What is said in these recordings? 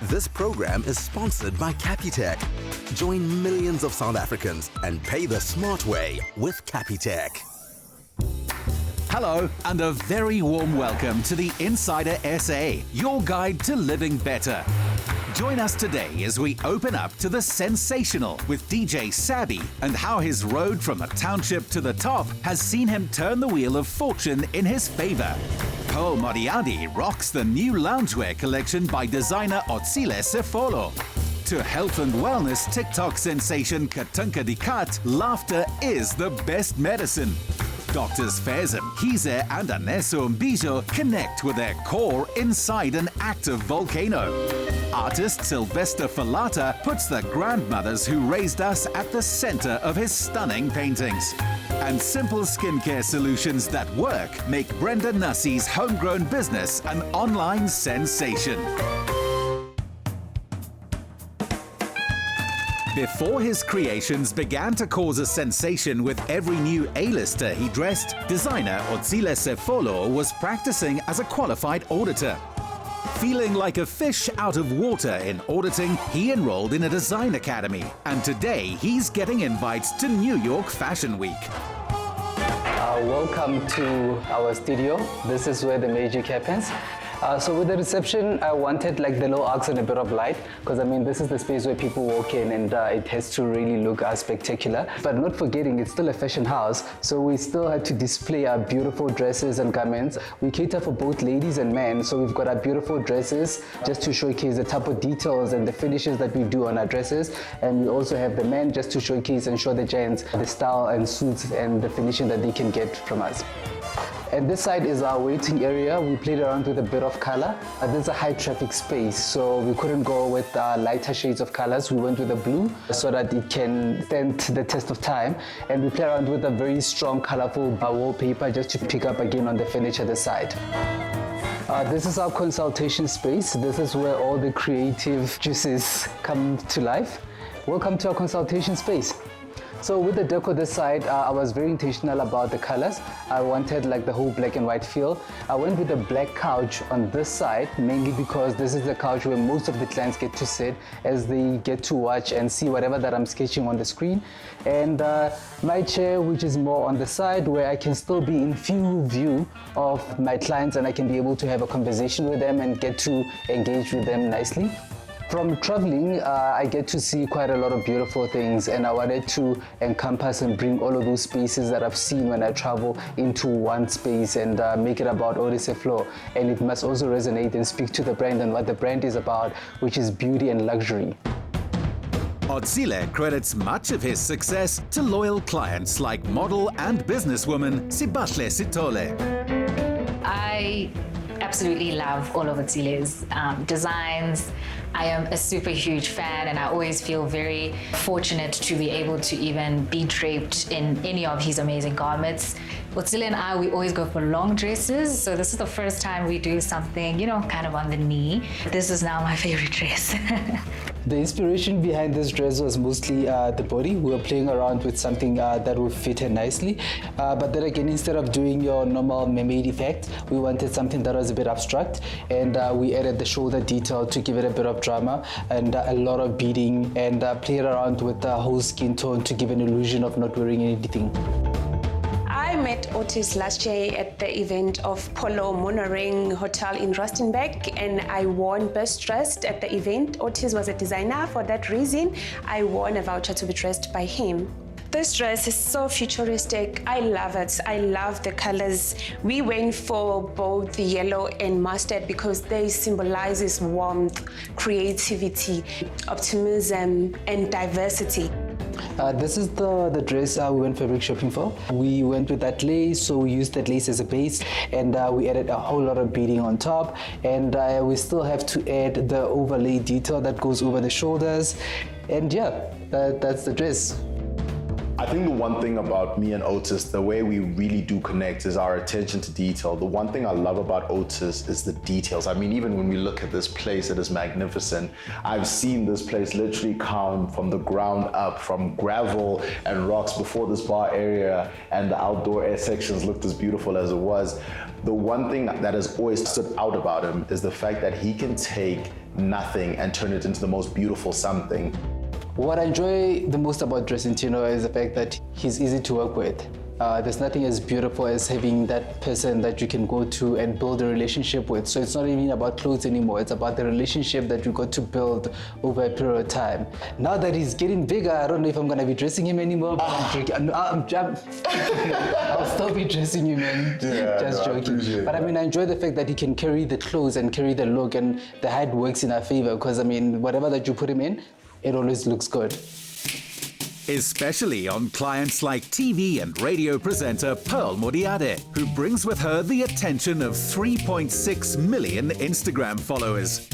This program is sponsored by Capitec. Join millions of South Africans and pay the smart way with Capitec. Hello, and a very warm welcome to the Insider SA, your guide to living better. Join us today as we open up to the Sensational with DJ Sabby and how his road from a township to the top has seen him turn the wheel of fortune in his favor. Modiadie rocks the new loungewear collection by designer Otsile Sefolo. To health and wellness TikTok sensation Katunka Dikat, laughter is the best medicine. Doctors Faiz Mkhize and Mkhize connect with their core inside an active volcano. Artist Sylvester Falata puts the grandmothers who raised us at the center of his stunning paintings. And simple skincare solutions that work make Brenda Nussey's homegrown business an online sensation. Before his creations began to cause a sensation with every new A-lister he dressed, designer Otsile Sefolo was practicing as a qualified auditor. Feeling like a fish out of water in auditing, he enrolled in a design academy, and today he's getting invites to New York Fashion Week. Welcome to our studio. This is where the magic happens. So with the reception, I wanted like the low arcs and a bit of light, because I mean this is the space where people walk in and it has to really look spectacular. But not forgetting, it's still a fashion house, so we still had to display our beautiful dresses and garments. We cater for both ladies and men, so we've got our beautiful dresses just to showcase the type of details and the finishes that we do on our dresses. And we also have the men just to showcase and show the gents the style and suits and the finishing that they can get from us. And this side is our waiting area. We played around with a bit of color. This is a high traffic space, so we couldn't go with lighter shades of colors. We went with the blue so that it can stand the test of time. And we play around with a very strong, colorful wallpaper just to pick up again on the furniture this side. This is our consultation space. This is where all the creative juices come to life. Welcome to our consultation space. So with the deco this side, I was very intentional about the colors. I wanted like the whole black and white feel. I went with a black couch on this side, mainly because this is the couch where most of the clients get to sit as they get to watch and see whatever that I'm sketching on the screen. And my chair, which is more on the side, where I can still be in full view of my clients and I can be able to have a conversation with them and get to engage with them nicely. From traveling, I get to see quite a lot of beautiful things, and I wanted to encompass and bring all of those spaces that I've seen when I travel into one space and make it about Sefolo. And it must also resonate and speak to the brand and what the brand is about, which is beauty and luxury. Otsile credits much of his success to loyal clients like model and businesswoman Sibashle Sitole. I absolutely love all of Otsile's designs. I am a super huge fan, and I always feel very fortunate to be able to even be draped in any of his amazing garments. Otsile and I, we always go for long dresses, so this is the first time we do something, you know, kind of on the knee. This is now my favorite dress. The inspiration behind this dress was mostly the body. We were playing around with something that would fit her nicely. But then again, instead of doing your normal mermaid effect, we wanted something that was a bit abstract. And we added the shoulder detail to give it a bit of drama and a lot of beading, and played around with the whole skin tone to give an illusion of not wearing anything. I met Otis last year at the event of Polo Monoring Hotel in Rustenburg, and I won Best Dressed at the event. Otis was a designer. For that reason, I won a voucher to be dressed by him. This dress is so futuristic. I love it. I love the colors. We went for both the yellow and mustard because they symbolizes warmth, creativity, optimism, and diversity. This is the dress we went fabric shopping for. We went with that lace, so we used that lace as a base, and we added a whole lot of beading on top, and we still have to add the overlay detail that goes over the shoulders, and yeah, that's the dress. I think the one thing about me and Otis, the way we really do connect is our attention to detail. The one thing I love about Otis is the details. I mean, even when we look at this place, it is magnificent. I've seen this place literally come from the ground up, from gravel and rocks before this bar area and the outdoor air sections looked as beautiful as it was. The one thing that has always stood out about him is the fact that he can take nothing and turn it into the most beautiful something. What I enjoy the most about dressing Tino is the fact that he's easy to work with. There's nothing as beautiful as having that person that you can go to and build a relationship with. So it's not even about clothes anymore. It's about the relationship that you got to build over a period of time. Now that he's getting bigger, I don't know if I'm going to be dressing him anymore, but I'll still be dressing him, man. Just joking. But I mean, I enjoy the fact that he can carry the clothes and carry the look, and the height works in our favor, because I mean, whatever that you put him in, it always looks good. Especially on clients like TV and radio presenter Pearl Modiadie, who brings with her the attention of 3.6 million Instagram followers.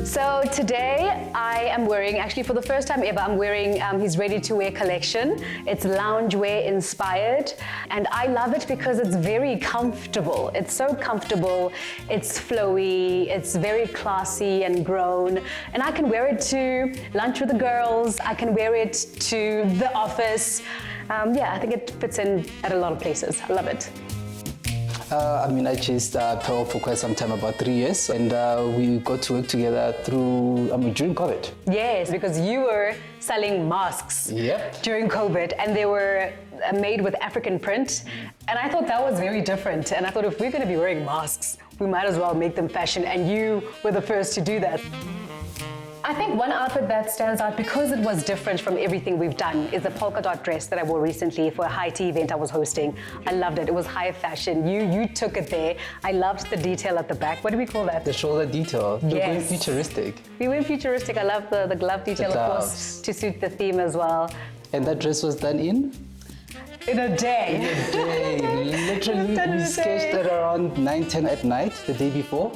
So today I am wearing, actually for the first time ever, I'm wearing his ready-to-wear collection. It's loungewear inspired, and I love it because it's very comfortable. It's so comfortable, it's flowy, it's very classy and grown, and I can wear it to lunch with the girls, I can wear it to the office. Yeah, I think it fits in at a lot of places. I love it. I mean, I chased Pearl for quite some time, about 3 years, and we got to work together through, during COVID. Yes, because you were selling masks during COVID, and they were made with African print, and I thought that was very different, and I thought if we're going to be wearing masks, we might as well make them fashion, and you were the first to do that. I think one outfit that stands out because it was different from everything we've done is the polka dot dress that I wore recently for a high tea event I was hosting. I loved it. It was high fashion. You took it there. I loved the detail at the back. What do we call that? The shoulder detail. Yes. We went futuristic. We went futuristic. I love the glove detail, of course, to suit the theme as well. And that dress was done in? In a day. In a day. Literally, we sketched it around 9-10 at night, the day before,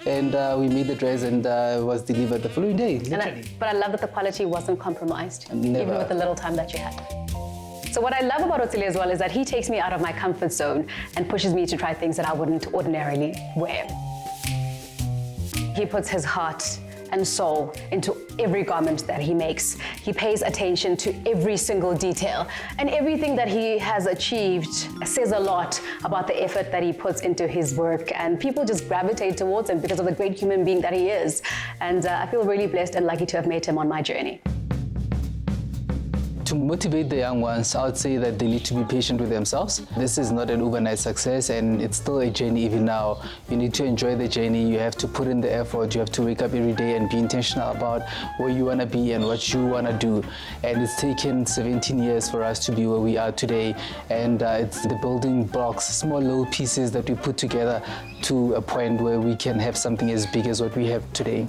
and we made the dress, and it was delivered the following day, literally. But I love that the quality wasn't compromised, Never. even with the little time that you had. So what I love about Otsile as well is that he takes me out of my comfort zone and pushes me to try things that I wouldn't ordinarily wear. He puts his heart and soul into every garment that he makes. He pays attention to every single detail, and everything that he has achieved says a lot about the effort that he puts into his work, and people just gravitate towards him because of the great human being that he is. And I feel really blessed and lucky to have met him on my journey. To motivate the young ones, I would say that they need to be patient with themselves. This is not an overnight success, and it's still a journey even now. You need to enjoy the journey. You have to put in the effort. You have to wake up every day and be intentional about where you want to be and what you want to do. And it's taken 17 years for us to be where we are today. And it's the building blocks, small little pieces that we put together to a point where we can have something as big as what we have today.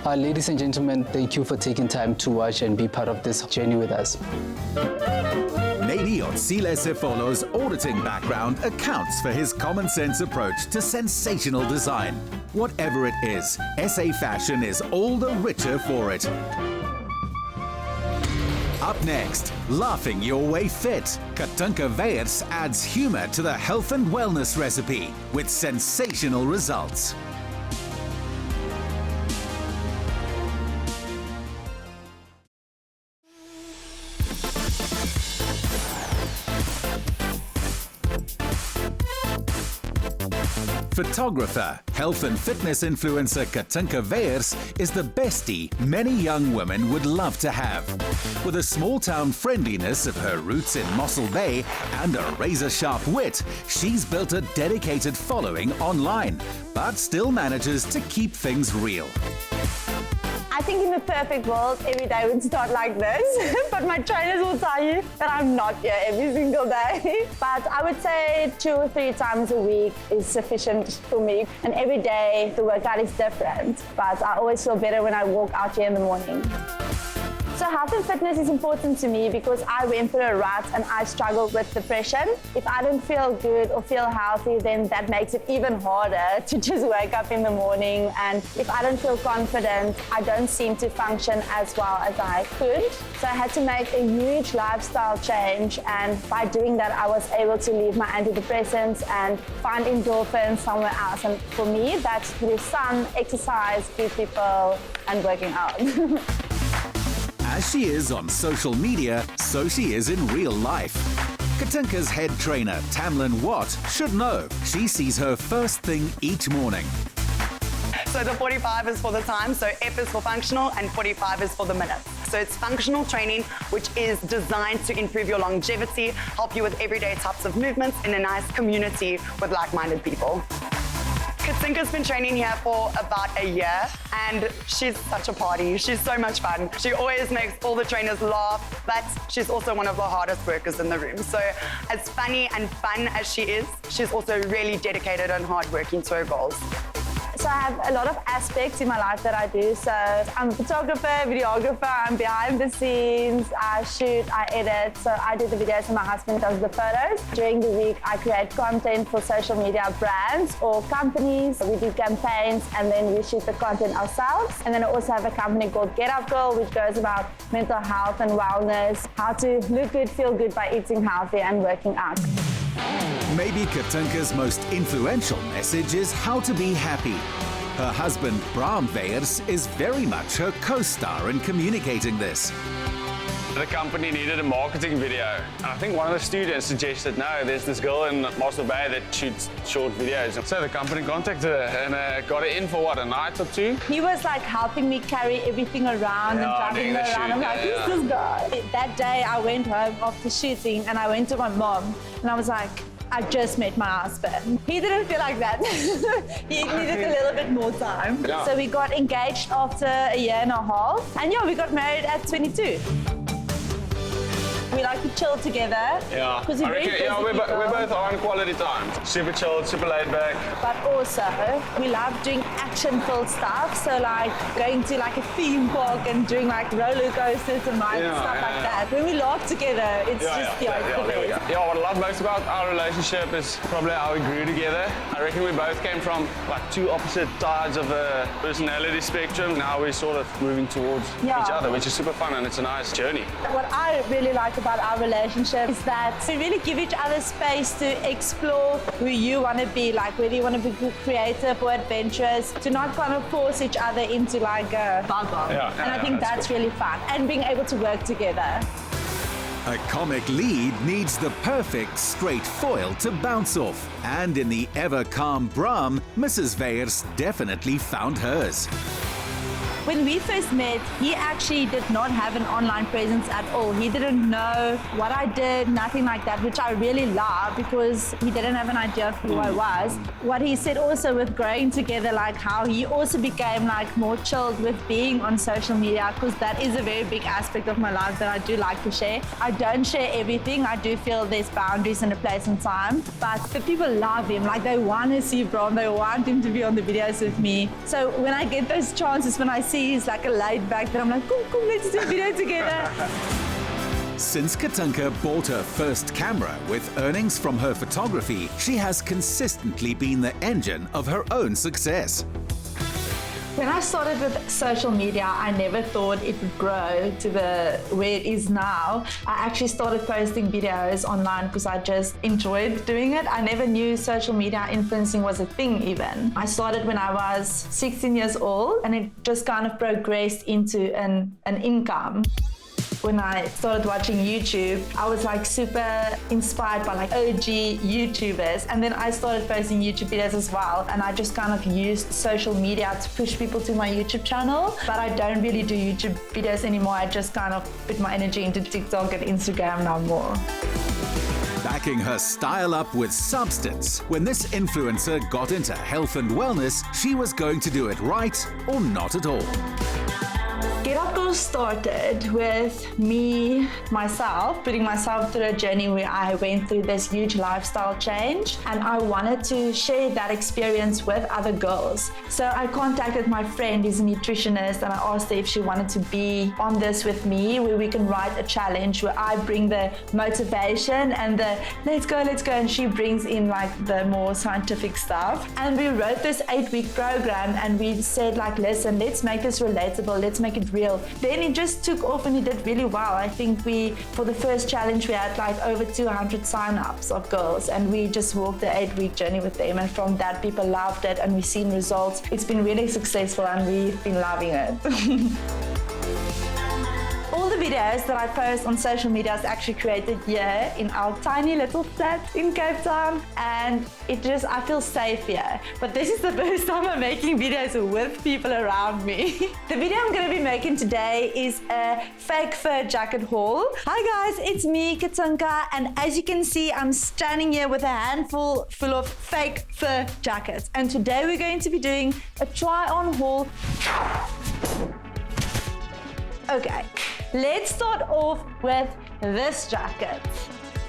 Ladies and gentlemen, thank you for taking time to watch and be part of this journey with us. Maybe Otsile Sefolo's auditing background accounts for his common sense approach to sensational design. Whatever it is, SA Fashion is all the richer for it. Up next, laughing your way fit. Mkhize adds humor to the health and wellness recipe with sensational results. Photographer, health and fitness influencer Mkhize is the bestie many young women would love to have. With a small-town friendliness of her roots in Mossel Bay and a razor-sharp wit, she's built a dedicated following online, but still manages to keep things real. I think in the perfect world, every day would start like this, but my trainers will tell you that I'm not here every single day. But I would say 2 or 3 times a week is sufficient for me. And every day, the workout is different, but I always feel better when I walk out here in the morning. So health and fitness is important to me because I went through a rut and I struggled with depression. If I don't feel good or feel healthy, then that makes it even harder to just wake up in the morning. And if I don't feel confident, I don't seem to function as well as I could. So I had to make a huge lifestyle change, and by doing that, I was able to leave my antidepressants and find endorphins somewhere else. And for me, that's through sun, exercise, good people, and working out. As she is on social media, so she is in real life. Katinka's head trainer, Tamlin Watt, should know. She sees her first thing each morning. So the 45 is for the time, so F is for functional and 45 is for the minutes. So it's functional training, which is designed to improve your longevity, help you with everyday types of movements in a nice community with like-minded people. Katinka's been training here for about a year and she's such a party. She's so much fun. She always makes all the trainers laugh, but she's also one of the hardest workers in the room. So as funny and fun as she is, she's also really dedicated and hardworking to her goals. So I have a lot of aspects in my life that I do. So I'm a photographer, videographer, I'm behind the scenes, I shoot, I edit. So I do the videos and my husband does the photos. During the week, I create content for social media brands or companies. We do campaigns and then we shoot the content ourselves. And then I also have a company called Get Up Girl, which goes about mental health and wellness, how to look good, feel good by eating healthy and working out. Maybe Katinka's most influential message is how to be happy. Her husband, Bram Weyers, is very much her co-star in communicating this. The company needed a marketing video. And I think one of the students suggested, no, there's this girl in Mossel Bay that shoots short videos. So the company contacted her and got her in for what, a night or two? He was like helping me carry everything around and driving me around. I'm like, who's this guy? That day I went home after shooting and I went to my mom and I was like, I just met my husband. He didn't feel like that. He needed a little bit more time. Yeah. So we got engaged after a year and a half. And yeah, we got married at 22. We like to chill together. Yeah, we're both on quality time. Super chilled, super laid back. But also, we love doing action-filled stuff. So like going to like a theme park and doing like roller coasters and stuff like that. When we laugh together, it's what I love most about our relationship is probably how we grew together. I reckon we both came from like two opposite sides of a personality spectrum. Now we're sort of moving towards each other, which is super fun and it's a nice journey. What I really like about our relationship is that we really give each other space to explore who you want to be, like whether you want to be creative or adventurous, to not kind of force each other into like a bubble. And I think that's really fun, and being able to work together. A comic lead needs the perfect straight foil to bounce off. And in the ever-calm Bram, Mrs. Weyers definitely found hers. When we first met, he actually did not have an online presence at all. He didn't know what I did, nothing like that, which I really love because he didn't have an idea of who I was. What he said also with growing together, like how he also became like more chilled with being on social media, because that is a very big aspect of my life that I do like to share. I don't share everything. I do feel there's boundaries and a place and time, but the people love him. Like they want to see Bram, they want him to be on the videos with me. So when I get those chances, when I see he's like a laid back, then I'm like, come, let's do a video together. Since Katinka bought her first camera with earnings from her photography, she has consistently been the engine of her own success. When I started with social media, I never thought it would grow to where it is now. I actually started posting videos online because I just enjoyed doing it. I never knew social media influencing was a thing even. I started when I was 16 years old and it just kind of progressed into an income. When I started watching YouTube, I was like super inspired by like OG YouTubers, and then I started posting YouTube videos as well, and I just kind of used social media to push people to my YouTube channel. But I don't really do YouTube videos anymore. I just kind of put my energy into TikTok and Instagram now more. Backing her style up with substance. When this influencer got into health and wellness, she was going to do it right or not at all. Get Up Girl started with me, myself, putting myself through a journey where I went through this huge lifestyle change, and I wanted to share that experience with other girls. So I contacted my friend, who's a nutritionist, and I asked her if she wanted to be on this with me, where we can write a challenge where I bring the motivation and the let's go, and she brings in like the more scientific stuff. And we wrote this 8-week program, and we said like, listen, let's make this relatable, let's make it real. Then it just took off and it did really well. I think for the first challenge, we had like over 200 sign-ups of girls, and we just walked the 8-week journey with them, and from that people loved it and we've seen results. It's been really successful and we've been loving it. All the videos that I post on social media is actually created here in our tiny little flat in Cape Town, and I feel safe here. But this is the first time I'm making videos with people around me. The video I'm going to be making today is a fake fur jacket haul. Hi guys, it's me, Katunka, and as you can see, I'm standing here with a handful full of fake fur jackets. And today we're going to be doing a try-on haul. Okay, let's start off with this jacket.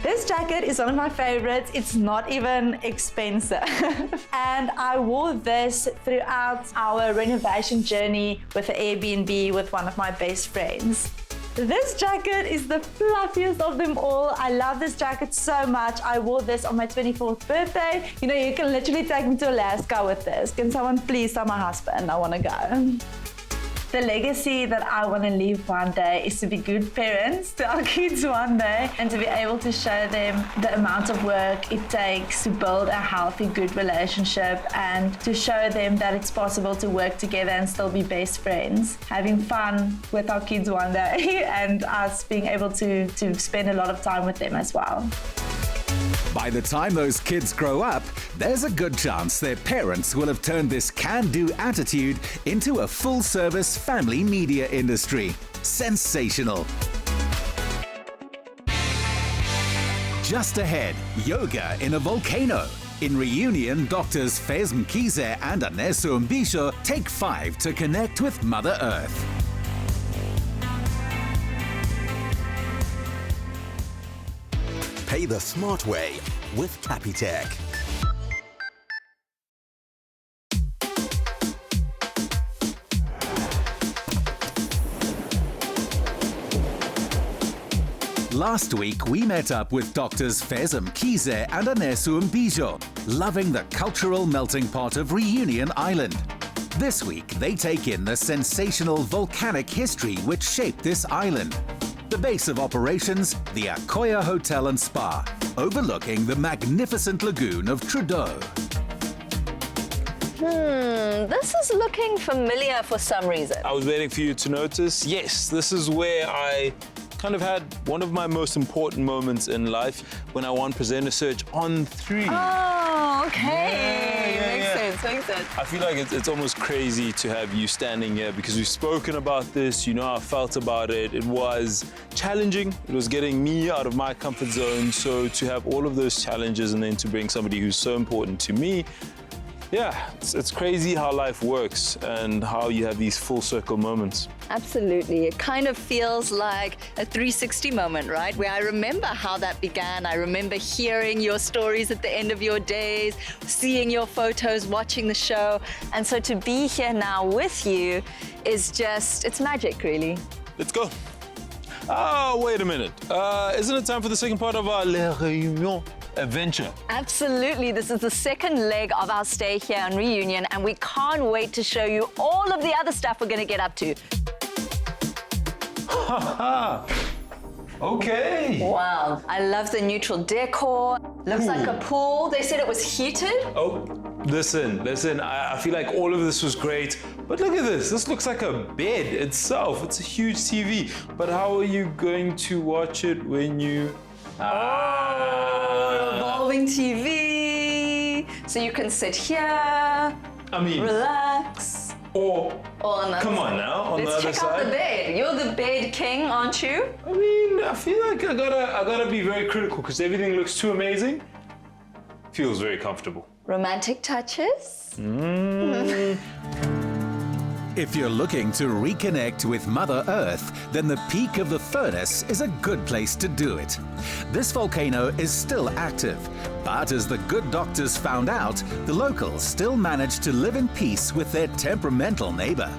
This jacket is one of my favorites. It's not even expensive. And I wore this throughout our renovation journey with the Airbnb with one of my best friends. This jacket is the fluffiest of them all. I love this jacket so much. I wore this on my 24th birthday. You know, you can literally take me to Alaska with this. Can someone please tell my husband I want to go? The legacy that I want to leave one day is to be good parents to our kids one day and to be able to show them the amount of work it takes to build a healthy, good relationship, and to show them that it's possible to work together and still be best friends. Having fun with our kids one day and us being able to spend a lot of time with them as well. By the time those kids grow up, there's a good chance their parents will have turned this can-do attitude into a full-service family media industry. Sensational. Just ahead, yoga in a volcano. In reunion, doctors Mkhize and S04E38 take 5 to connect with Mother Earth. Pay the smart way with Capitec. Last week, we met up with doctors Mkhize and S04E38, loving the cultural melting pot of Reunion Island. This week, they take in the sensational volcanic history which shaped this island. The base of operations, the Akoya Hotel and Spa, overlooking the magnificent lagoon of Trudeau. This is looking familiar for some reason. I was waiting for you to notice. Yes, this is where I kind of had one of my most important moments in life when I won presenter search on 3. Oh, okay. Makes sense. I feel like it's almost crazy to have you standing here because we've spoken about this, you know how I felt about it. It was challenging. It was getting me out of my comfort zone. So to have all of those challenges and then to bring somebody who's so important to me, yeah, it's crazy how life works and how you have these full circle moments. Absolutely. It kind of feels like a 360 moment, right? Where I remember how that began. I remember hearing your stories at the end of your days, seeing your photos, watching the show. And so to be here now with you is just, it's magic, really. Let's go. Oh, wait a minute. Isn't it time for the second part of our Le Réunion adventure? Absolutely. This is the second leg of our stay here on Reunion, and we can't wait to show you all of the other stuff we're going to get up to. Okay. Wow. I love the neutral decor. Looks like a pool. They said it was heated. Oh, listen. I feel like all of this was great, but look at this. This looks like a bed itself. It's a huge TV. But how are you going to watch it when you... Revolving TV. So you can sit here. Relax. Or come on now, on the other side. Let's check out the bed. You're the bed king, aren't you? I mean, I feel like I gotta be very critical because everything looks too amazing. Feels very comfortable. Romantic touches. If you're looking to reconnect with Mother Earth, then the peak of the furnace is a good place to do it. This volcano is still active, but as the good doctors found out, the locals still manage to live in peace with their temperamental neighbor.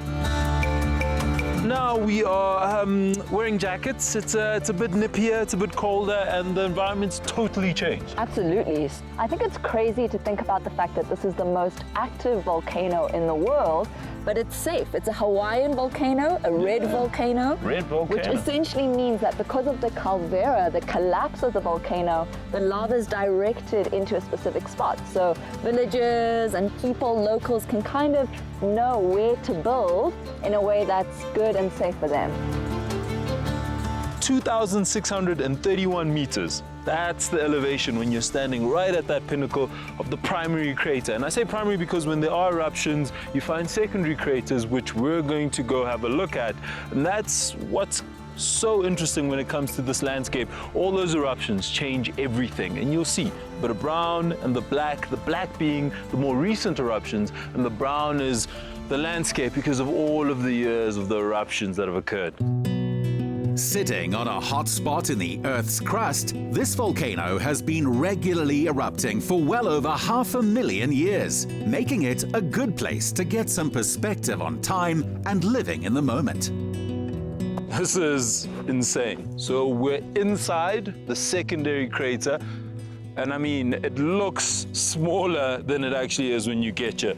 Now we are wearing jackets. It's a bit nippier, it's a bit colder, and the environment's totally changed. Absolutely. I think it's crazy to think about the fact that this is the most active volcano in the world, but it's safe. It's a Hawaiian volcano, a red volcano. Red volcano. Which essentially means that because of the caldera, the collapse of the volcano, the lava is directed into a specific spot. So villagers and people, locals can kind of know where to build in a way that's good and safe for them. 2,631 meters. That's the elevation when you're standing right at that pinnacle of the primary crater. And I say primary because when there are eruptions, you find secondary craters, which we're going to go have a look at. And that's what's so interesting when it comes to this landscape. All those eruptions change everything, and you'll see a bit of brown and the black being the more recent eruptions, and the brown is the landscape because of all of the years of the eruptions that have occurred. Sitting on a hot spot in the Earth's crust, this volcano has been regularly erupting for well over 500,000 years, making it a good place to get some perspective on time and living in the moment. This is insane. So we're inside the secondary crater, and I mean, it looks smaller than it actually is when you get here.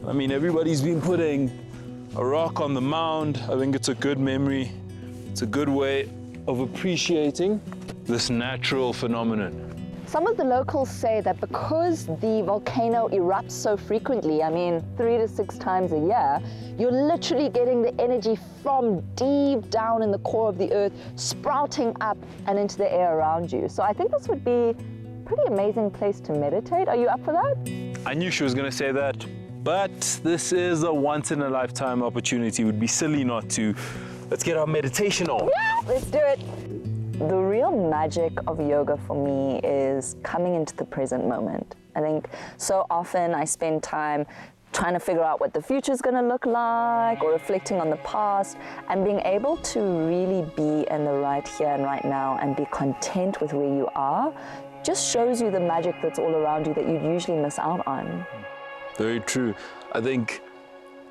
I mean, everybody's been putting a rock on the mound. I think it's a good memory. It's a good way of appreciating this natural phenomenon. Some of the locals say that because the volcano erupts so frequently, I mean 3 to 6 times a year, you're literally getting the energy from deep down in the core of the earth sprouting up and into the air around you. So I think this would be a pretty amazing place to meditate. Are you up for that? I knew she was going to say that, but this is a once-in-a-lifetime opportunity. It would be silly not to. Let's get our meditation on. Yeah, let's do it. The real magic of yoga for me is coming into the present moment. I think so often I spend time trying to figure out what the future is going to look like or reflecting on the past, and being able to really be in the right here and right now and be content with where you are just shows you the magic that's all around you that you'd usually miss out on. Very true. I think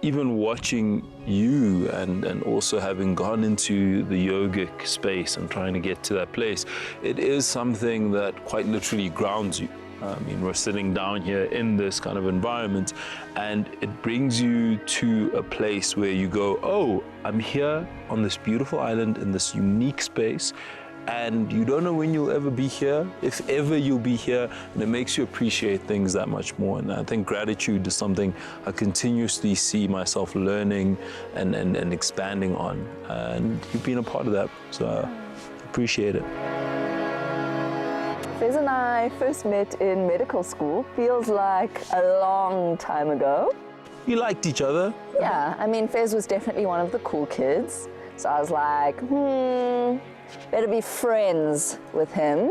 even watching you and also having gone into the yogic space and trying to get to that place, it is something that quite literally grounds you. I mean, we're sitting down here in this kind of environment, and it brings you to a place where you go, oh, I'm here on this beautiful island in this unique space, and you don't know when you'll ever be here, if ever you'll be here, and it makes you appreciate things that much more. And I think gratitude is something I continuously see myself learning and expanding on, and you've been a part of that, so I appreciate it. Fez and I first met in medical school, feels like a long time ago. You liked each other? Yeah, I mean, Fez was definitely one of the cool kids, so I was like, better be friends with him.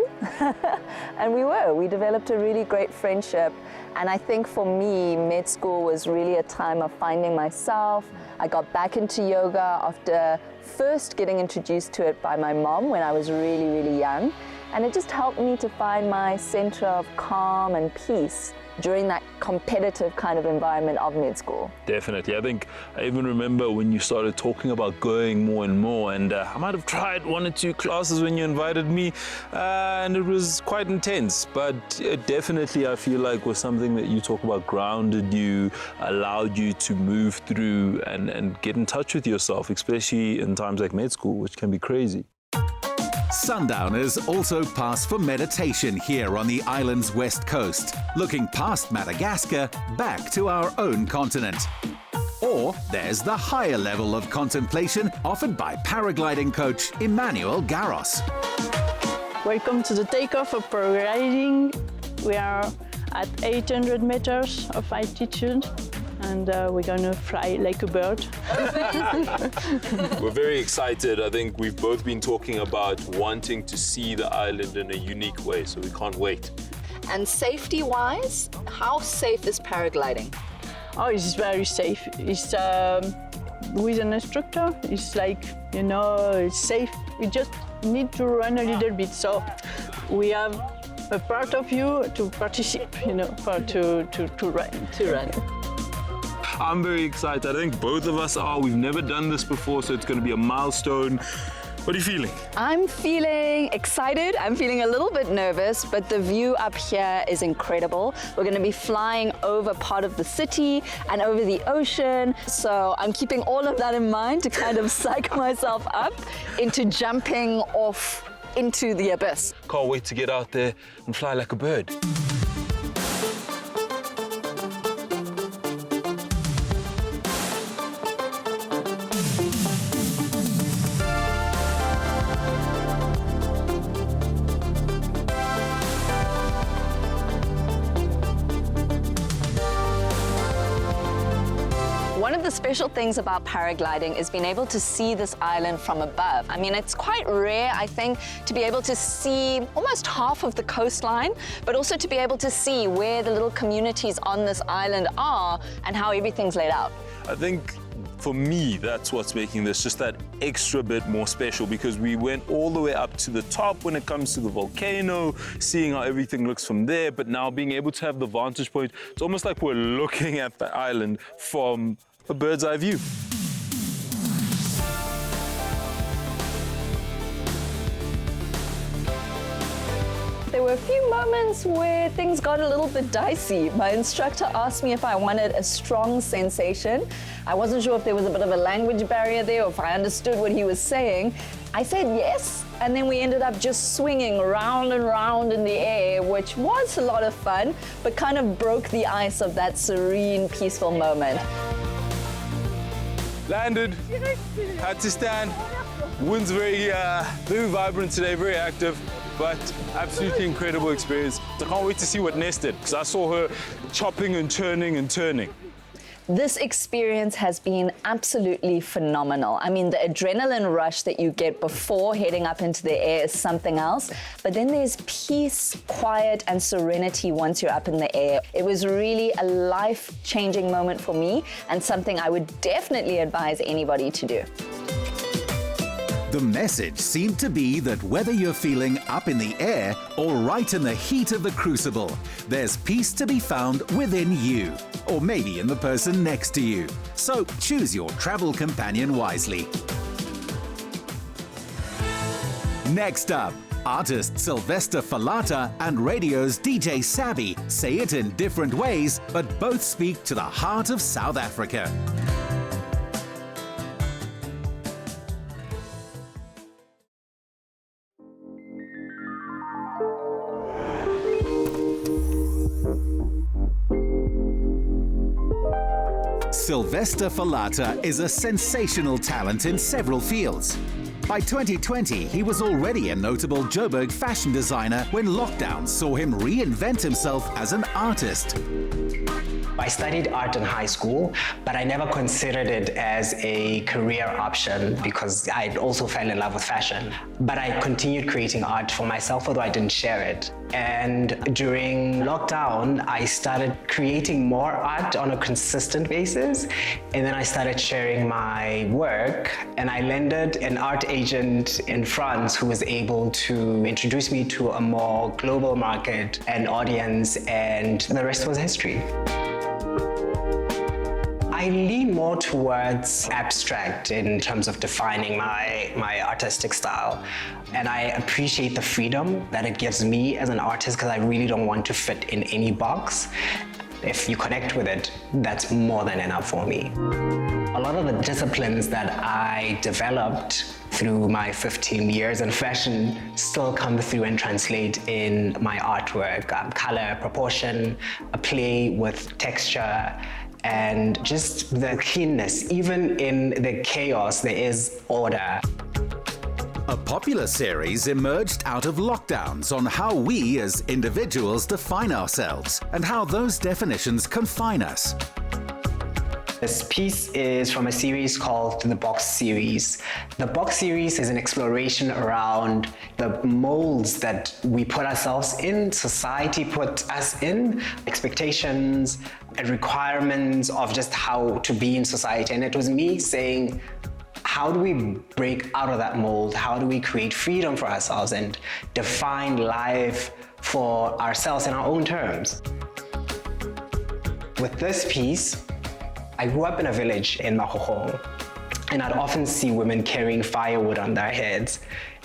And we developed a really great friendship. And I think for me, med school was really a time of finding myself. I got back into yoga after first getting introduced to it by my mom when I was really, really young. And it just helped me to find my center of calm and peace during that competitive kind of environment of med school. Definitely. I think I even remember when you started talking about going more and more, and I might have tried 1 or 2 classes when you invited me, and it was quite intense, but it definitely, I feel like, was something that you talk about grounded you, allowed you to move through and get in touch with yourself, especially in times like med school, which can be crazy. Sundowners also pass for meditation here on the island's west coast, looking past Madagascar back to our own continent. Or there's the higher level of contemplation offered by paragliding coach Emmanuel Garros. Welcome to the takeoff of paragliding. We are at 800 meters of altitude, and we're gonna fly like a bird. We're very excited. I think we've both been talking about wanting to see the island in a unique way, so we can't wait. And safety-wise, how safe is paragliding? Oh, it's very safe. It's with an instructor. It's like, you know, it's safe. We just need to run a little bit. So we have a part of you to participate, you know, to run. I'm very excited. I think both of us are. We've never done this before, so it's going to be a milestone. What are you feeling? I'm feeling excited. I'm feeling a little bit nervous, but the view up here is incredible. We're going to be flying over part of the city and over the ocean. So I'm keeping all of that in mind to kind of psych myself up into jumping off into the abyss. Can't wait to get out there and fly like a bird. special things about paragliding is being able to see this island from above. I mean, it's quite rare, I think, to be able to see almost half of the coastline, but also to be able to see where the little communities on this island are and how everything's laid out. I think for me, that's what's making this just that extra bit more special, because we went all the way up to the top when it comes to the volcano, seeing how everything looks from there, but now being able to have the vantage point, it's almost like we're looking at the island from a bird's eye view. There were a few moments where things got a little bit dicey. My instructor asked me if I wanted a strong sensation. I wasn't sure if there was a bit of a language barrier there or if I understood what he was saying. I said yes, and then we ended up just swinging round and round in the air, which was a lot of fun, but kind of broke the ice of that serene, peaceful moment. Landed, had to stand. Wind's very vibrant today, very active. But absolutely incredible experience. I can't wait to see what Ness did, because I saw her chopping and turning and turning. This experience has been absolutely phenomenal. I mean, the adrenaline rush that you get before heading up into the air is something else, but then there's peace, quiet, and serenity once you're up in the air. It was really a life-changing moment for me, and something I would definitely advise anybody to do. The message seemed to be that whether you're feeling up in the air or right in the heat of the crucible, there's peace to be found within you, or maybe in the person next to you. So choose your travel companion wisely. Next up, artist Sylvester Falata and radio's DJ Sabby say it in different ways, but both speak to the heart of South Africa. Sylvester Falata is a sensational talent in several fields. By 2020, he was already a notable Joburg fashion designer when lockdown saw him reinvent himself as an artist. I studied art in high school, but I never considered it as a career option because I also fell in love with fashion. But I continued creating art for myself, although I didn't share it. And during lockdown, I started creating more art on a consistent basis. And then I started sharing my work, and I landed an art agent in France who was able to introduce me to a more global market and audience, and the rest was history. I lean more towards abstract in terms of defining my artistic style. And I appreciate the freedom that it gives me as an artist because I really don't want to fit in any box. If you connect with it, that's more than enough for me. A lot of the disciplines that I developed through my 15 years in fashion still come through and translate in my artwork. Color, proportion, a play with texture, and just the cleanness. Even in the chaos, there is order. A popular series emerged out of lockdowns on how we as individuals define ourselves and how those definitions confine us. This piece is from a series called the Box Series. The Box Series is an exploration around the molds that we put ourselves in, society put us in, expectations and requirements of just how to be in society. And it was me saying, how do we break out of that mold? How do we create freedom for ourselves and define life for ourselves in our own terms? With this piece, I grew up in a village in Mkhize, and I'd often see women carrying firewood on their heads.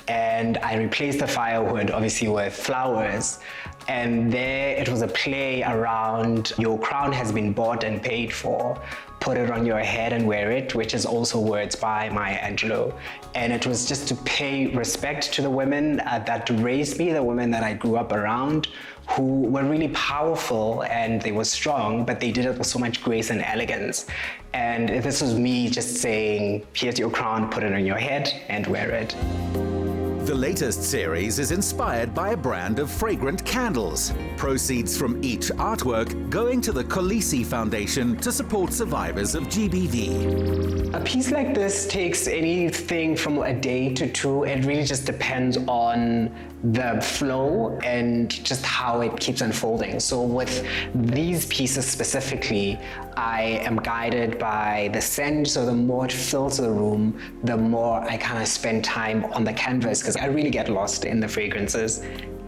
And I replaced the firewood, obviously, with flowers. And there it was a play around your crown has been bought and paid for. Put it on your head and wear it, which is also words by Maya Angelou. And it was just to pay respect to the women that raised me, the women that I grew up around, who were really powerful and they were strong, but they did it with so much grace and elegance. And this was me just saying, here's your crown, put it on your head and wear it. The latest series is inspired by a brand of fragrant candles. Proceeds from each artwork going to the Kolisi Foundation to support survivors of GBV. A piece like this takes anything from a day to two. It really just depends on the flow and just how it keeps unfolding. So with these pieces specifically, I am guided by the scent. So the more it fills the room, the more I kind of spend time on the canvas, because I really get lost in the fragrances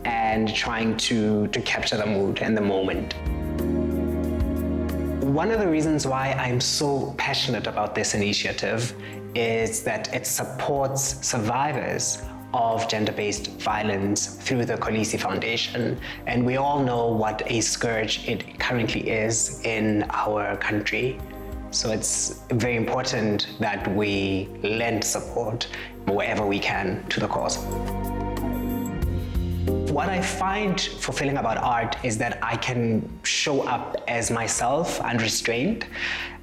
and trying to capture the mood and the moment. One of the reasons why I'm so passionate about this initiative is that it supports survivors of gender-based violence through the Kolisi Foundation. And we all know what a scourge it currently is in our country. So it's very important that we lend support wherever we can to the cause. What I find fulfilling about art is that I can show up as myself unrestrained,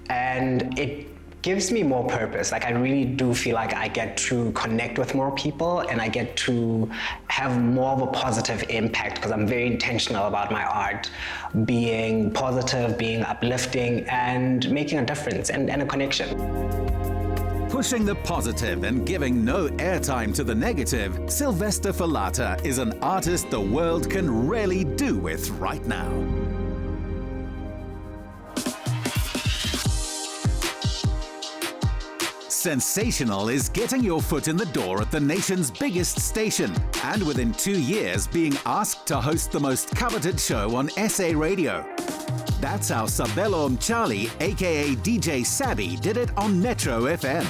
and it gives me more purpose. Like, I really do feel like I get to connect with more people and I get to have more of a positive impact, because I'm very intentional about my art being positive, being uplifting, and making a difference and a connection. Pushing the positive and giving no airtime to the negative, Sylvester Falata is an artist the world can really do with right now. Sensational is getting your foot in the door at the nation's biggest station, and within 2 years being asked to host the most coveted show on SA Radio. That's how Sabelo Mkhize, aka DJ Sabby, did it on Metro FM.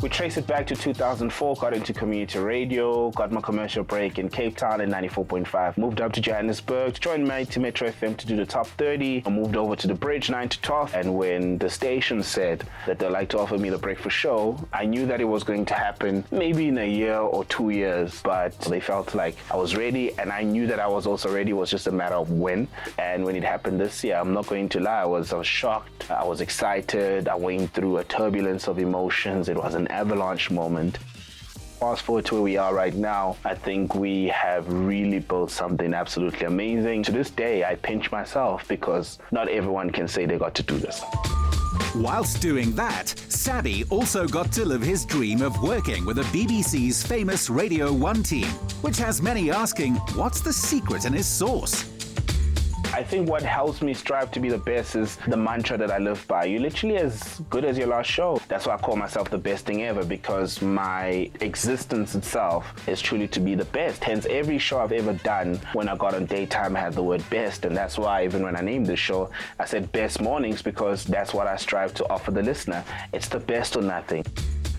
We trace it back to 2004, got into community radio, got my commercial break in Cape Town in 94.5, moved up to Johannesburg, joined Mighty Metro FM to do the top 30, I moved over to the Bridge 9 to 12, and when the station said that they'd like to offer me the breakfast show, I knew that it was going to happen maybe in a year or 2 years, but they felt like I was ready, and I knew that I was also ready. It was just a matter of when. And when it happened this year, I'm not going to lie, I was shocked, I was excited, I went through a turbulence of emotions. It was an avalanche moment. Fast forward to where we are right now, I think we have really built something absolutely amazing. To this day, I pinch myself because not everyone can say they got to do this. Whilst doing that, Sabby also got to live his dream of working with the BBC's famous Radio 1 team, which has many asking, what's the secret in his sauce? I think what helps me strive to be the best is the mantra that I live by. You're literally as good as your last show. That's why I call myself the best thing ever, because my existence itself is truly to be the best. Hence, every show I've ever done when I got on daytime had the word best. And that's why even when I named the show, I said best mornings, because that's what I strive to offer the listener. It's the best or nothing.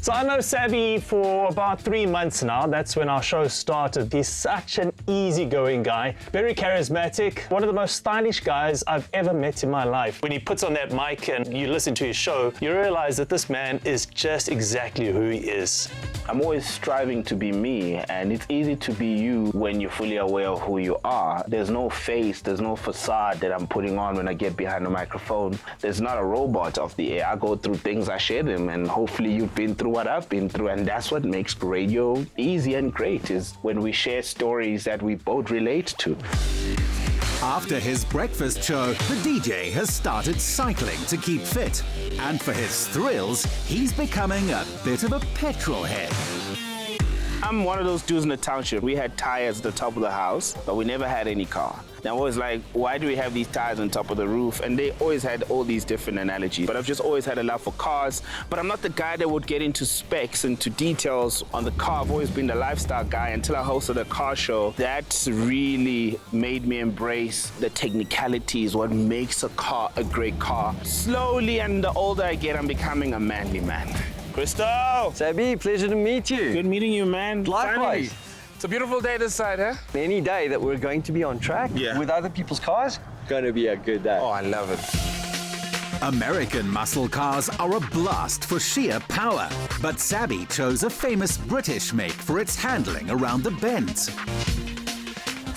So I know Sabby for about 3 months now. That's when our show started. He's such an easygoing guy, very charismatic, one of the most stylish guys I've ever met in my life. When he puts on that mic and you listen to his show, you realize that this man is just exactly who he is. I'm always striving to be me, and it's easy to be you when you're fully aware of who you are. There's no face, there's no facade that I'm putting on when I get behind the microphone. There's not a robot off the air. I go through things, I share them, and hopefully you've been through what I've been through, and that's what makes radio easy and great, is when we share stories that we both relate to. After his breakfast show, the DJ has started cycling to keep fit. And for his thrills, he's becoming a bit of a petrol head. I'm one of those dudes in the township. We had tires at the top of the house, but we never had any car. And I was like, why do we have these tires on top of the roof? And they always had all these different analogies. But I've just always had a love for cars. But I'm not the guy that would get into specs and to details on the car. I've always been the lifestyle guy until I hosted a car show. That really made me embrace the technicalities, what makes a car a great car. Slowly, and the older I get, I'm becoming a manly man. Christo! Sabby, pleasure to meet you. Good meeting you, man. Likewise. It's a beautiful day this side, huh? Any day that we're going to be on track with other people's cars, going to be a good day. Oh, I love it. American muscle cars are a blast for sheer power, but Sabby chose a famous British make for its handling around the bends.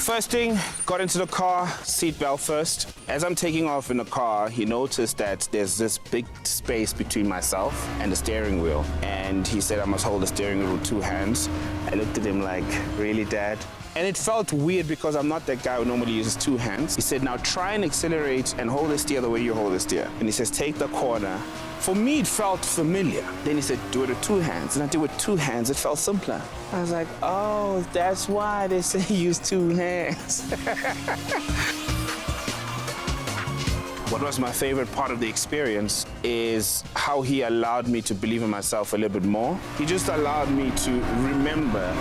First thing, got into the car, seatbelt first. As I'm taking off in the car, he noticed that there's this big space between myself and the steering wheel. And he said I must hold the steering wheel with 2 hands. I looked at him like, really, Dad? And it felt weird because I'm not that guy who normally uses 2 hands. He said, now try and accelerate and hold the steer the way you hold the steer. And he says, take the corner. For me, it felt familiar. Then he said, do it with 2 hands. And I did it with 2 hands, it felt simpler. I was like, oh, that's why they say use 2 hands. What was my favorite part of the experience is how he allowed me to believe in myself a little bit more. He just allowed me to remember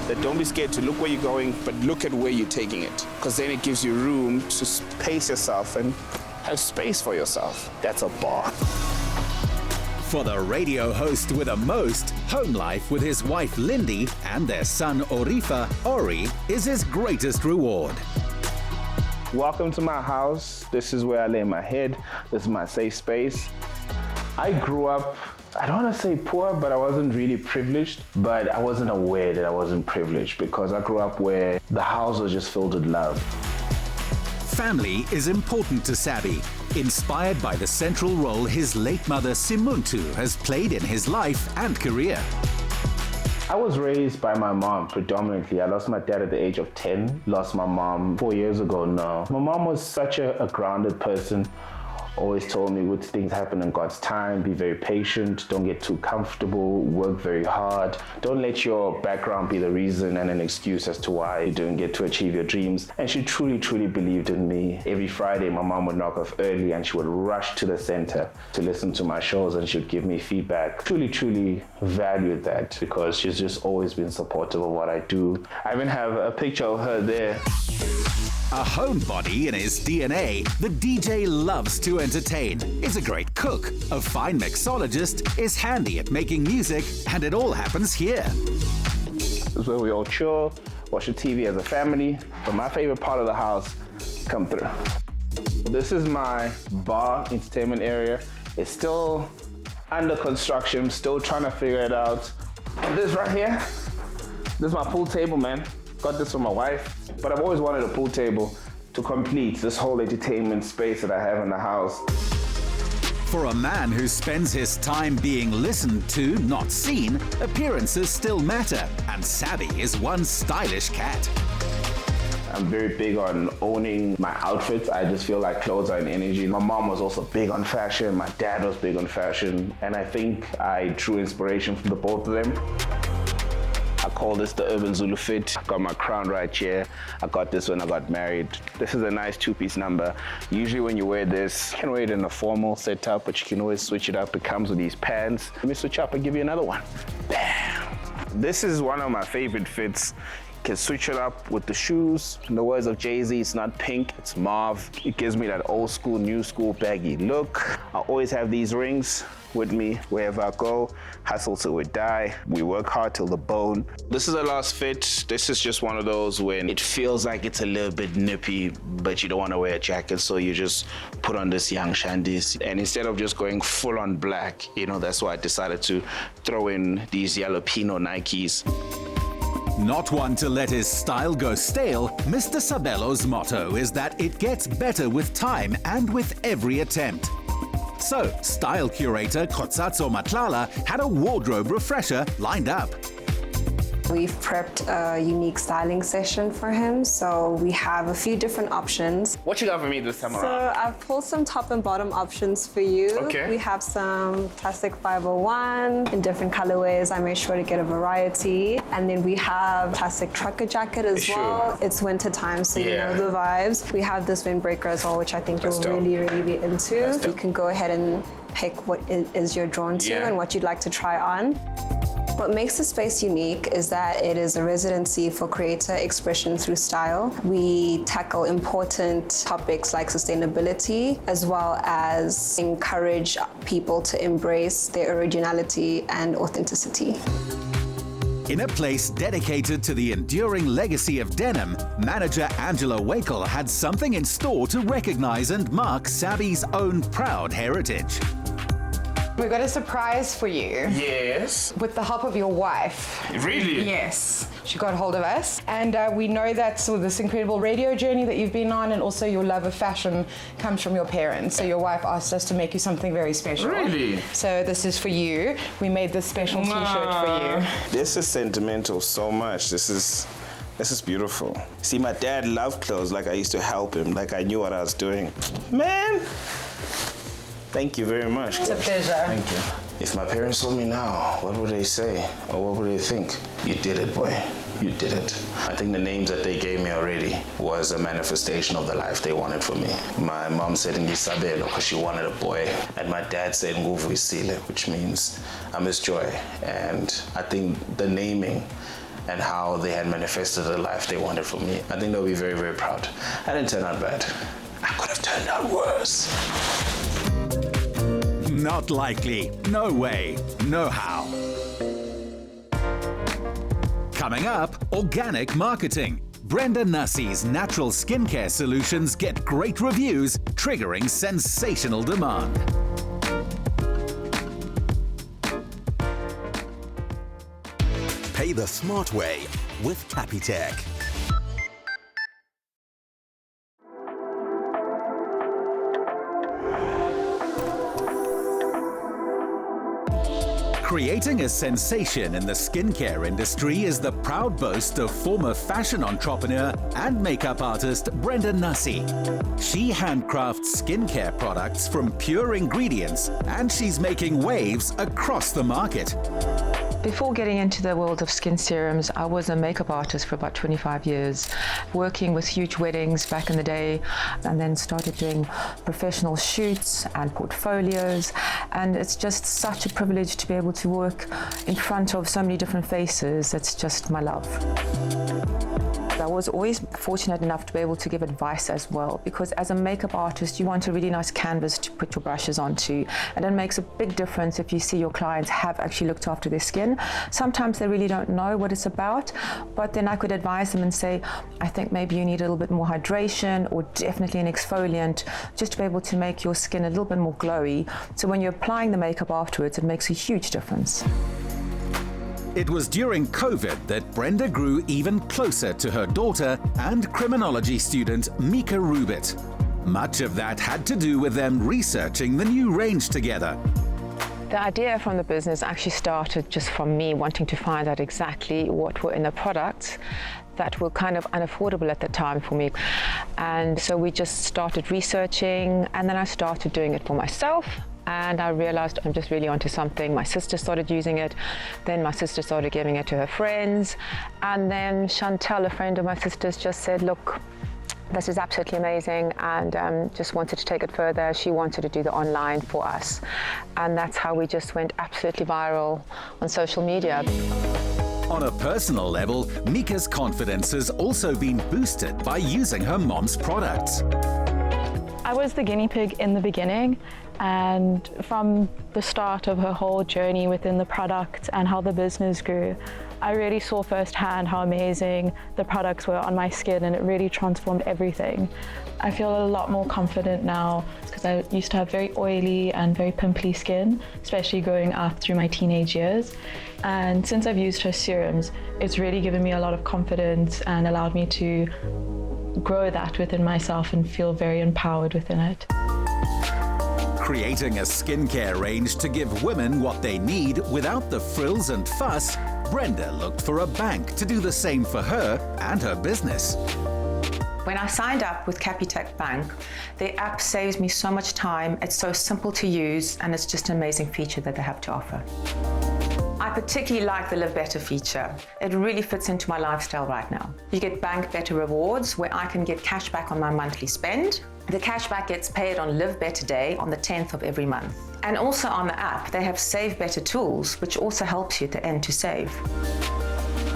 that don't be scared to look where you're going, but look at where you're taking it. Because then it gives you room to pace yourself and have space for yourself. That's a bar. For the radio host with a most, home life with his wife Lindy and their son Orifa, Ori, is his greatest reward. Welcome to my house. This is where I lay my head. This is my safe space. I grew up, I don't want to say poor, but I wasn't really privileged. But I wasn't aware that I wasn't privileged because I grew up where the house was just filled with love. Family is important to Sabby, inspired by the central role his late mother Simuntu has played in his life and career. I was raised by my mom predominantly. I lost my dad at the age of 10, lost my mom 4 years ago now. My mom was such a grounded person. Always told me good things happen in God's time, be very patient, don't get too comfortable, work very hard. Don't let your background be the reason and an excuse as to why you didn't get to achieve your dreams. And she truly, truly believed in me. Every Friday, my mom would knock off early and she would rush to the center to listen to my shows and she would give me feedback. Truly, truly valued that because she's just always been supportive of what I do. I even have a picture of her there. A homebody in his DNA, the DJ loves to entertain, is a great cook, a fine mixologist, is handy at making music, and it all happens here. This is where we all chill, watch the TV as a family, but my favorite part of the house come through. This is my bar entertainment area. It's still under construction, still trying to figure it out. And this right here, this is my pool table, man. Got this from my wife, but I've always wanted a pool table to complete this whole entertainment space that I have in the house. For a man who spends his time being listened to, not seen, appearances still matter, and Sabby is one stylish cat. I'm very big on owning my outfits. I just feel like clothes are an energy. My mom was also big on fashion. My dad was big on fashion. And I think I drew inspiration from the both of them. I call this the Urban Zulu fit. I got my crown right here. I got this when I got married. This is a nice 2-piece number. Usually when you wear this, you can wear it in a formal setup, but you can always switch it up. It comes with these pants. Let me switch up and give you another one. Bam! This is one of my favorite fits. You can switch it up with the shoes. In the words of Jay-Z, it's not pink, it's mauve. It gives me that old school, new school baggy look. I always have these rings with me wherever I go. Hustle till we die. We work hard till the bone. This is the last fit. This is just one of those when it feels like it's a little bit nippy, but you don't want to wear a jacket, so you just put on this young shandies. And instead of just going full on black, you know, that's why I decided to throw in these yellow Pino Nikes. Not one to let his style go stale, Mr. Sabello's motto is that it gets better with time and with every attempt. So, style curator Kotsatso Matlala had a wardrobe refresher lined up. We've prepped a unique styling session for him, so we have a few different options. What you got for me this time around? So I've pulled some top and bottom options for you. Okay. We have some classic 501 in different colorways. I made sure to get a variety. And then we have classic trucker jacket as well. It's winter time, so you know the vibes. We have this windbreaker as well, which I think you'll really, really be into. You can go ahead and pick what it is you're drawn to and what you'd like to try on. What makes the space unique is that it is a residency for creator expression through style. We tackle important topics like sustainability, as well as encourage people to embrace their originality and authenticity. In a place dedicated to the enduring legacy of denim, manager Angela Wakel had something in store to recognize and mark Sabby's own proud heritage. We've got a surprise for you. Yes. With the help of your wife. Really? Yes. She got hold of us. And we know that this incredible radio journey that you've been on and also your love of fashion comes from your parents. So your wife asked us to make you something very special. Really? So this is for you. We made this special t-shirt for you. This is sentimental so much. This is beautiful. See, my dad loved clothes like I used to help him, like I knew what I was doing. Man! Thank you very much. It's a pleasure. Thank you. If my parents saw me now, what would they say? Or what would they think? You did it, boy. You did it. I think the names that they gave me already was a manifestation of the life they wanted for me. My mom said Sabby because she wanted a boy. And my dad said Otsile, which means I miss joy. And I think the naming and how they had manifested the life they wanted for me, I think they'll be very, very proud. I didn't turn out bad. I could have turned out worse. Not likely. No way. No how. Coming up, organic marketing. Brenda Nussey's natural skincare solutions get great reviews, triggering sensational demand. Pay the smart way with Capitec. Creating a sensation in the skincare industry is the proud boast of former fashion entrepreneur and makeup artist Brenda Nussey. She handcrafts skincare products from pure ingredients, and she's making waves across the market. Before getting into the world of skin serums, I was a makeup artist for about 25 years, working with huge weddings back in the day, and then started doing professional shoots and portfolios. And it's just such a privilege to be able to work in front of so many different faces. It's just my love. I was always fortunate enough to be able to give advice as well, because as a makeup artist, you want a really nice canvas to put your brushes onto, and it makes a big difference if you see your clients have actually looked after their skin. Sometimes they really don't know what it's about, but then I could advise them and say, I think maybe you need a little bit more hydration, or definitely an exfoliant, just to be able to make your skin a little bit more glowy. So when you're applying the makeup afterwards, it makes a huge difference. It was during COVID that Brenda grew even closer to her daughter and criminology student Mkhize. Much of that had to do with them researching the new range together. The idea from the business actually started just from me wanting to find out exactly what were in the products that were kind of unaffordable at the time for me. And so we just started researching, and then I started doing it for myself. And I realized I'm just really onto something. My sister started using it. Then my sister started giving it to her friends. And then Chantal, a friend of my sister's, just said, look, this is absolutely amazing, and just wanted to take it further. She wanted to do the online for us. And that's how we just went absolutely viral on social media. On a personal level, Mika's confidence has also been boosted by using her mom's products. I was the guinea pig in the beginning, and from the start of her whole journey within the product and how the business grew, I really saw firsthand how amazing the products were on my skin, and it really transformed everything. I feel a lot more confident now because I used to have very oily and very pimply skin, especially growing up through my teenage years. And since I've used her serums, it's really given me a lot of confidence and allowed me to grow that within myself and feel very empowered within it. Creating a skincare range to give women what they need without the frills and fuss, Brenda looked for a bank to do the same for her and her business. When I signed up with Capitec Bank, the app saves me so much time. It's so simple to use, and it's just an amazing feature that they have to offer. I particularly like the Live Better feature. It really fits into my lifestyle right now. You get Bank Better rewards, where I can get cash back on my monthly spend. The cashback gets paid on Live Better Day on the 10th of every month. And also on the app, they have Save Better tools, which also helps you at the end to save.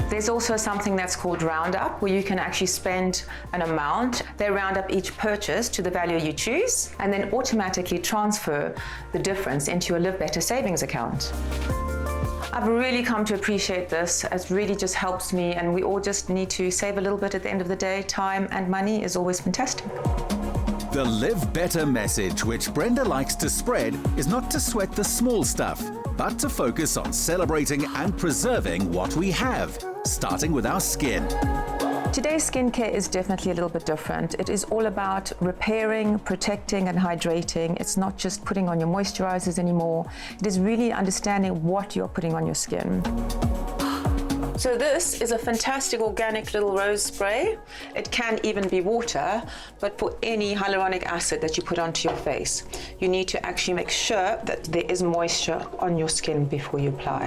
There's also something that's called Roundup, where you can actually spend an amount. They round up each purchase to the value you choose, and then automatically transfer the difference into your Live Better savings account. I've really come to appreciate this. It really just helps me, and we all just need to save a little bit at the end of the day. Time and money is always fantastic. The Live Better message, which Brenda likes to spread, is not to sweat the small stuff, but to focus on celebrating and preserving what we have, starting with our skin. Today's skincare is definitely a little bit different. It is all about repairing, protecting and hydrating. It's not just putting on your moisturizers anymore. It is really understanding what you're putting on your skin. So this is a fantastic organic little rose spray. It can even be water, but for any hyaluronic acid that you put onto your face, you need to actually make sure that there is moisture on your skin before you apply.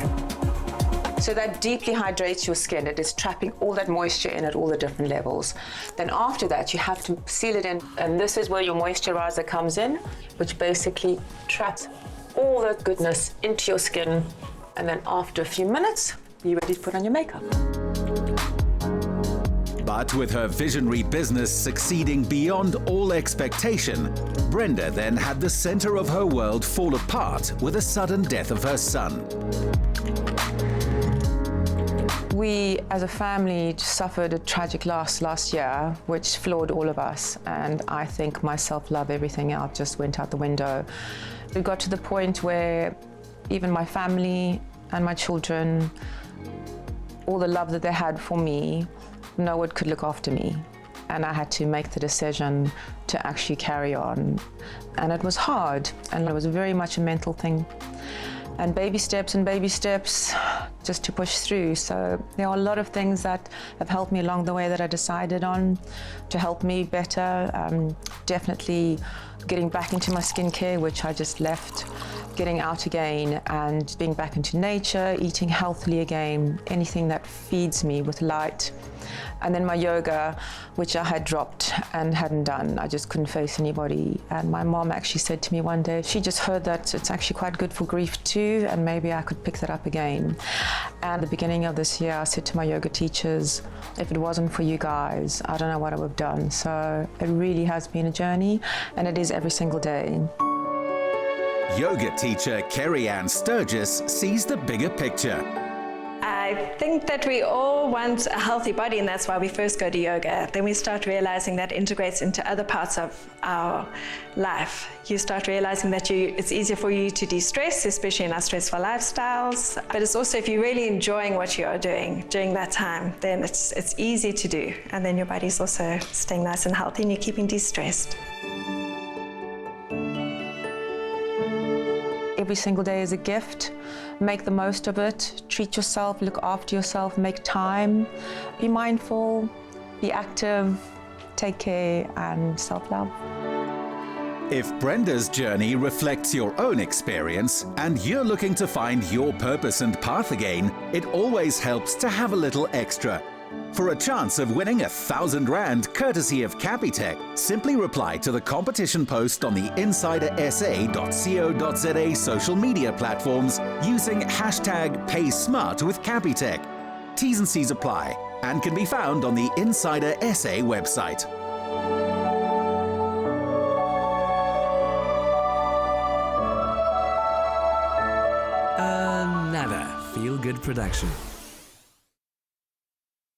So that deeply hydrates your skin. It is trapping all that moisture in at all the different levels. Then after that, you have to seal it in. And this is where your moisturizer comes in, which basically traps all that goodness into your skin. And then after a few minutes, you're ready to put on your makeup. But with her visionary business succeeding beyond all expectation, Brenda then had the center of her world fall apart with the sudden death of her son. We, as a family, suffered a tragic loss last year, which floored all of us. And I think my self-love, everything else just went out the window. It got to the point where even my family and my children, all the love that they had for me, no one could look after me. And I had to make the decision to actually carry on. And it was hard, and it was very much a mental thing. And baby steps just to push through. So there are a lot of things that have helped me along the way that I decided on to help me better. Definitely getting back into my skincare, which I just left, getting out again and being back into nature, eating healthily again, anything that feeds me with light. And then my yoga, which I had dropped and hadn't done. I just couldn't face anybody. And my mom actually said to me one day, she just heard that it's actually quite good for grief too, and maybe I could pick that up again. And at the beginning of this year, I said to my yoga teachers, if it wasn't for you guys, I don't know what I would have done. So it really has been a journey, and it is every single day. Yoga teacher Kerry-Ann Sturgis sees the bigger picture. I think that we all want a healthy body, and that's why we first go to yoga. Then we start realizing that integrates into other parts of our life. You start realizing that it's easier for you to de-stress, especially in our stressful lifestyles. But it's also, if you're really enjoying what you are doing during that time, then it's easy to do. And then your body's also staying nice and healthy, and you're keeping de-stressed. Every single day is a gift. Make the most of it. Treat yourself, look after yourself, make time. Be mindful, be active, take care, and self-love. If Brenda's journey reflects your own experience and you're looking to find your purpose and path again, it always helps to have a little extra. For a chance of winning 1,000 Rand courtesy of Capitec, simply reply to the competition post on the insidersa.co.za social media platforms using hashtag PaySmart with Capitec. T's and C's apply and can be found on the Insider SA website. Nada. Feel Good production.